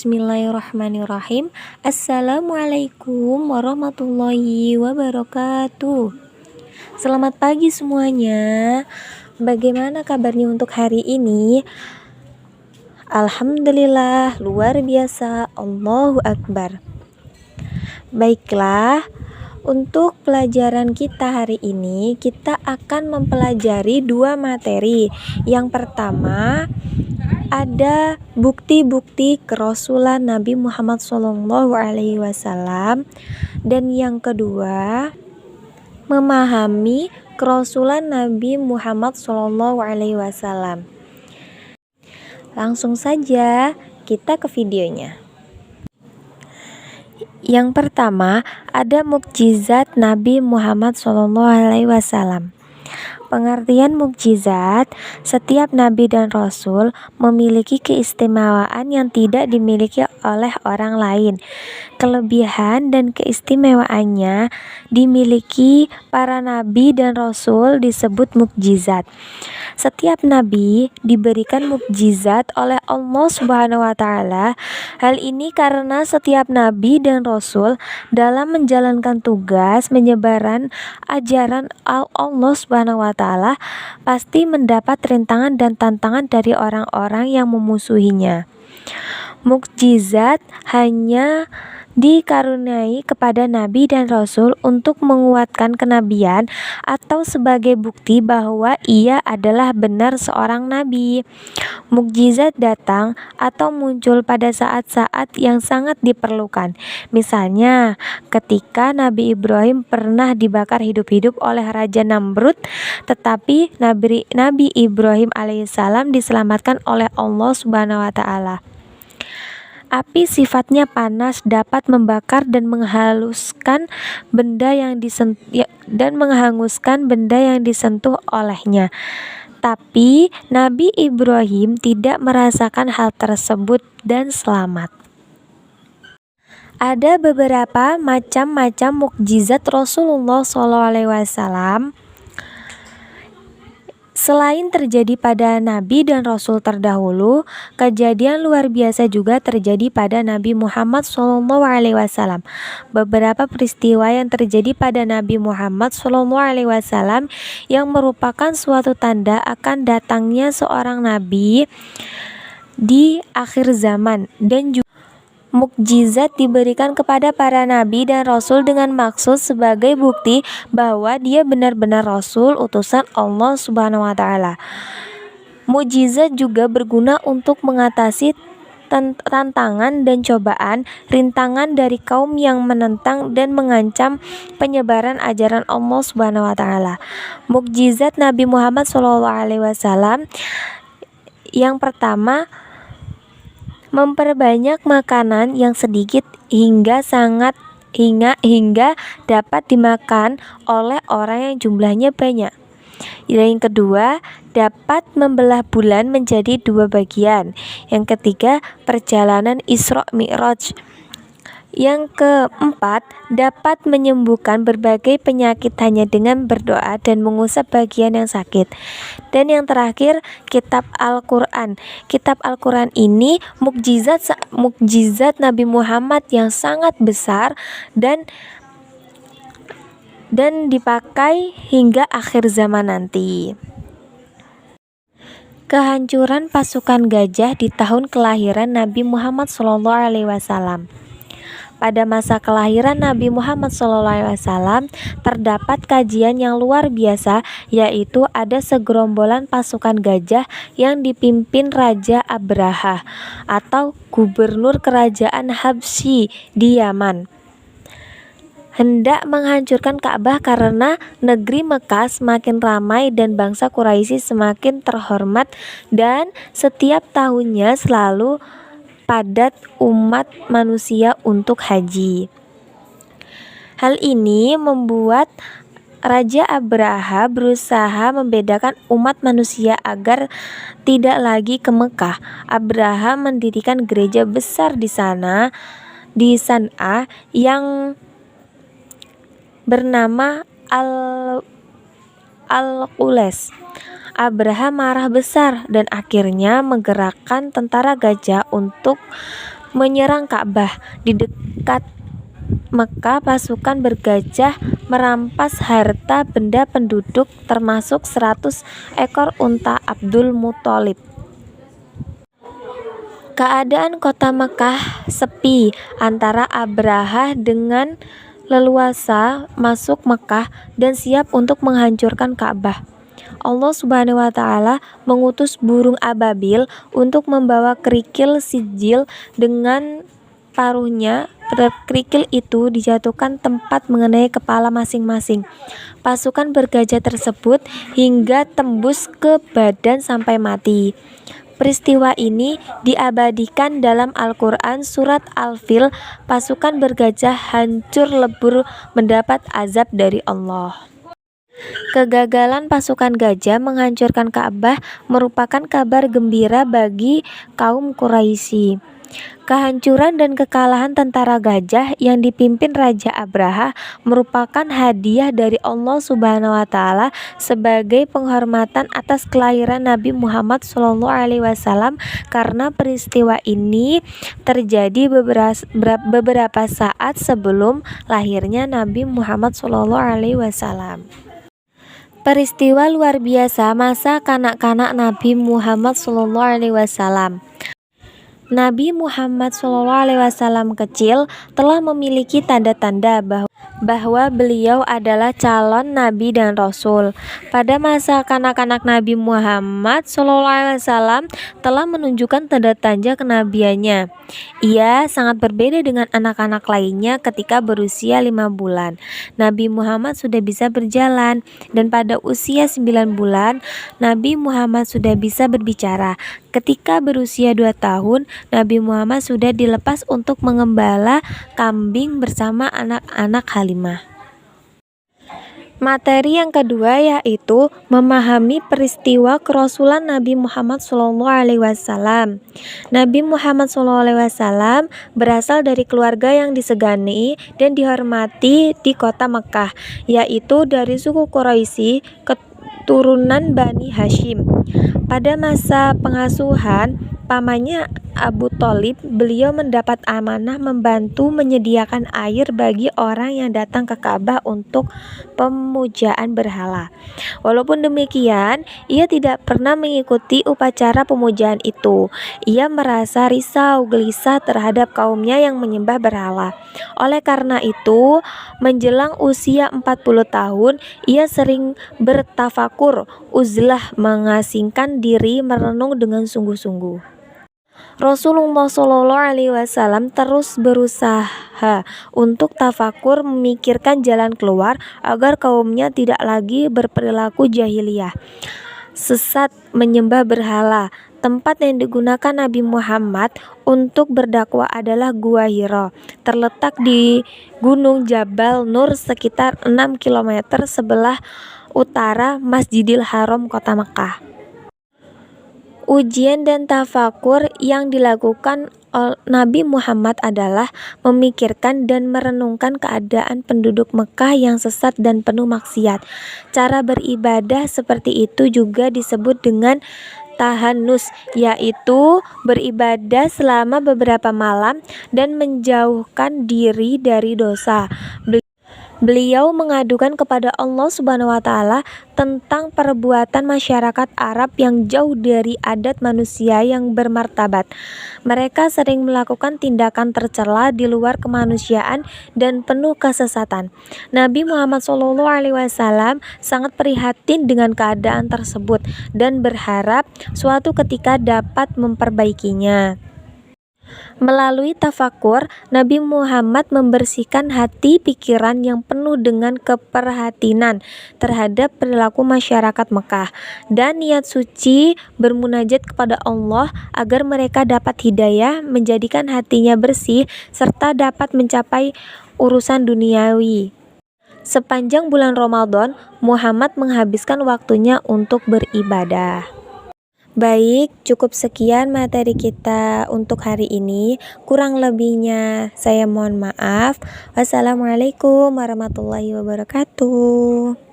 Bismillahirrahmanirrahim. Assalamualaikum warahmatullahi wabarakatuh. Selamat pagi semuanya. Bagaimana kabarnya untuk hari ini? Alhamdulillah, luar biasa. Allahu Akbar. Baiklah, untuk pelajaran kita hari ini, kita akan mempelajari dua materi. Yang pertama, ada bukti-bukti kerasulan Nabi Muhammad SAW, dan yang kedua, memahami kerasulan Nabi Muhammad SAW. Langsung saja kita ke videonya. Yang pertama, ada mukjizat Nabi Muhammad SAW. Pengertian mukjizat, setiap nabi dan rasul memiliki keistimewaan yang tidak dimiliki oleh orang lain. Kelebihan dan keistimewaannya dimiliki para nabi dan rasul disebut mukjizat. Setiap nabi diberikan mukjizat oleh Allah Subhanahu wa taala. Hal ini karena setiap nabi dan rasul dalam menjalankan tugas menyebaran ajaran Allah Subhanahu wa taala pasti mendapat rintangan dan tantangan dari orang-orang yang memusuhinya. Mukjizat hanya dikaruniai kepada nabi dan rasul untuk menguatkan kenabian atau sebagai bukti bahwa ia adalah benar seorang nabi. Mukjizat datang atau muncul pada saat-saat yang sangat diperlukan. Misalnya, ketika Nabi Ibrahim pernah dibakar hidup-hidup oleh Raja Namrud, tetapi Nabi Ibrahim alaihissalam diselamatkan oleh Allah Subhanahu wa taala. Api sifatnya panas, dapat membakar dan menghanguskan benda yang disentuh olehnya. Tapi Nabi Ibrahim tidak merasakan hal tersebut dan selamat. Ada beberapa macam-macam mukjizat Rasulullah SAW. Selain terjadi pada nabi dan rasul terdahulu, kejadian luar biasa juga terjadi pada Nabi Muhammad SAW. Beberapa peristiwa yang terjadi pada Nabi Muhammad SAW yang merupakan suatu tanda akan datangnya seorang nabi di akhir zaman, dan juga mukjizat diberikan kepada para nabi dan rasul dengan maksud sebagai bukti bahwa dia benar-benar rasul utusan Allah Subhanahu wa taala. Mukjizat juga berguna untuk mengatasi tantangan dan cobaan, rintangan dari kaum yang menentang dan mengancam penyebaran ajaran Allah Subhanahu wa taala. Mukjizat Nabi Muhammad SAW yang pertama, memperbanyak makanan yang sedikit hingga dapat dimakan oleh orang yang jumlahnya banyak. Yang kedua, dapat membelah bulan menjadi dua bagian. Yang ketiga, perjalanan Isra Mi'raj. Yang keempat, dapat menyembuhkan berbagai penyakit hanya dengan berdoa dan mengusap bagian yang sakit. Dan yang terakhir, kitab Al-Quran. Kitab Al-Quran ini mukjizat Nabi Muhammad yang sangat besar dan dipakai hingga akhir zaman nanti. Kehancuran pasukan gajah di tahun kelahiran Nabi Muhammad SAW. Pada masa kelahiran Nabi Muhammad SAW terdapat kajian yang luar biasa, yaitu ada segerombolan pasukan gajah yang dipimpin Raja Abraha atau gubernur kerajaan Habsyi di Yaman, hendak menghancurkan Ka'bah karena negeri Mekah semakin ramai dan bangsa Quraisy semakin terhormat dan setiap tahunnya selalu padat umat manusia untuk haji. Hal ini membuat Raja Abraha berusaha membedakan umat manusia agar tidak lagi ke Mekah. Abraha mendirikan gereja besar di San'a yang bernama Al-Qules. Abraha marah besar dan akhirnya menggerakkan tentara gajah untuk menyerang Ka'bah. Di dekat Mekah, pasukan bergajah merampas harta benda penduduk termasuk 100 ekor unta Abdul Muthalib. Keadaan kota Mekah sepi antara Abrahah dengan leluasa masuk Mekah dan siap untuk menghancurkan Ka'bah. Allah Subhanahu wa Ta'ala mengutus burung ababil untuk membawa kerikil sijil. Dengan paruhnya, kerikil itu dijatuhkan tempat mengenai kepala masing-masing pasukan bergajah tersebut hingga tembus ke badan sampai mati. Peristiwa ini diabadikan dalam Al-Quran surat Al-Fil. Pasukan bergajah hancur lebur mendapat azab dari Allah. Kegagalan pasukan gajah menghancurkan Ka'bah merupakan kabar gembira bagi kaum Quraisy. Kehancuran dan kekalahan tentara gajah yang dipimpin Raja Abraha merupakan hadiah dari Allah Subhanahu wa Ta'ala sebagai penghormatan atas kelahiran Nabi Muhammad SAW, karena peristiwa ini terjadi beberapa saat sebelum lahirnya Nabi Muhammad SAW. Peristiwa luar biasa masa kanak-kanak Nabi Muhammad SAW. Nabi Muhammad SAW kecil telah memiliki tanda-tanda bahwa beliau adalah calon nabi dan rasul. Pada masa kanak-kanak Nabi Muhammad SAW telah menunjukkan tanda-tanda kenabiannya. Ia sangat berbeda dengan anak-anak lainnya ketika berusia 5 bulan. Nabi Muhammad sudah bisa berjalan, dan pada usia 9 bulan Nabi Muhammad sudah bisa berbicara. Ketika berusia 2 tahun, Nabi Muhammad sudah dilepas untuk mengembala kambing bersama anak-anak Halimah. Materi yang kedua yaitu memahami peristiwa kerasulan Nabi Muhammad SAW. Nabi Muhammad SAW berasal dari keluarga yang disegani dan dihormati di kota Mekah, yaitu dari suku Quraisy, keturunan Bani Hashim. Pada masa pengasuhan pamannya Abu Thalib, beliau mendapat amanah membantu menyediakan air bagi orang yang datang ke Ka'bah untuk pemujaan berhala. Walaupun demikian, ia tidak pernah mengikuti upacara pemujaan itu. Ia merasa risau gelisah terhadap kaumnya yang menyembah berhala. Oleh karena itu, menjelang usia 40 tahun, ia sering bertafakur, uzlah, mengasingkan diri, merenung dengan sungguh-sungguh. Rasulullah SAW terus berusaha untuk tafakur, memikirkan jalan keluar agar kaumnya tidak lagi berperilaku jahiliyah, sesat, menyembah berhala. Tempat yang digunakan Nabi Muhammad untuk berdakwah adalah Gua Hira, terletak di Gunung Jabal Nur sekitar 6 km sebelah utara Masjidil Haram kota Makkah. Ujian dan tafakur yang dilakukan Nabi Muhammad adalah memikirkan dan merenungkan keadaan penduduk Mekah yang sesat dan penuh maksiat. Cara beribadah seperti itu juga disebut dengan tahanus, yaitu beribadah selama beberapa malam dan menjauhkan diri dari dosa. Beliau mengadukan kepada Allah Subhanahu wa Ta'ala tentang perbuatan masyarakat Arab yang jauh dari adat manusia yang bermartabat. Mereka sering melakukan tindakan tercela di luar kemanusiaan dan penuh kesesatan. Nabi Muhammad SAW sangat prihatin dengan keadaan tersebut dan berharap suatu ketika dapat memperbaikinya. Melalui tafakur, Nabi Muhammad membersihkan hati pikiran yang penuh dengan keprihatinan terhadap perilaku masyarakat Mekah dan niat suci bermunajat kepada Allah agar mereka dapat hidayah, menjadikan hatinya bersih, serta dapat mencapai urusan duniawi. Sepanjang bulan Ramadan, Muhammad menghabiskan waktunya untuk beribadah. Baik, cukup sekian materi kita untuk hari ini. Kurang lebihnya saya mohon maaf. Wassalamualaikum warahmatullahi wabarakatuh.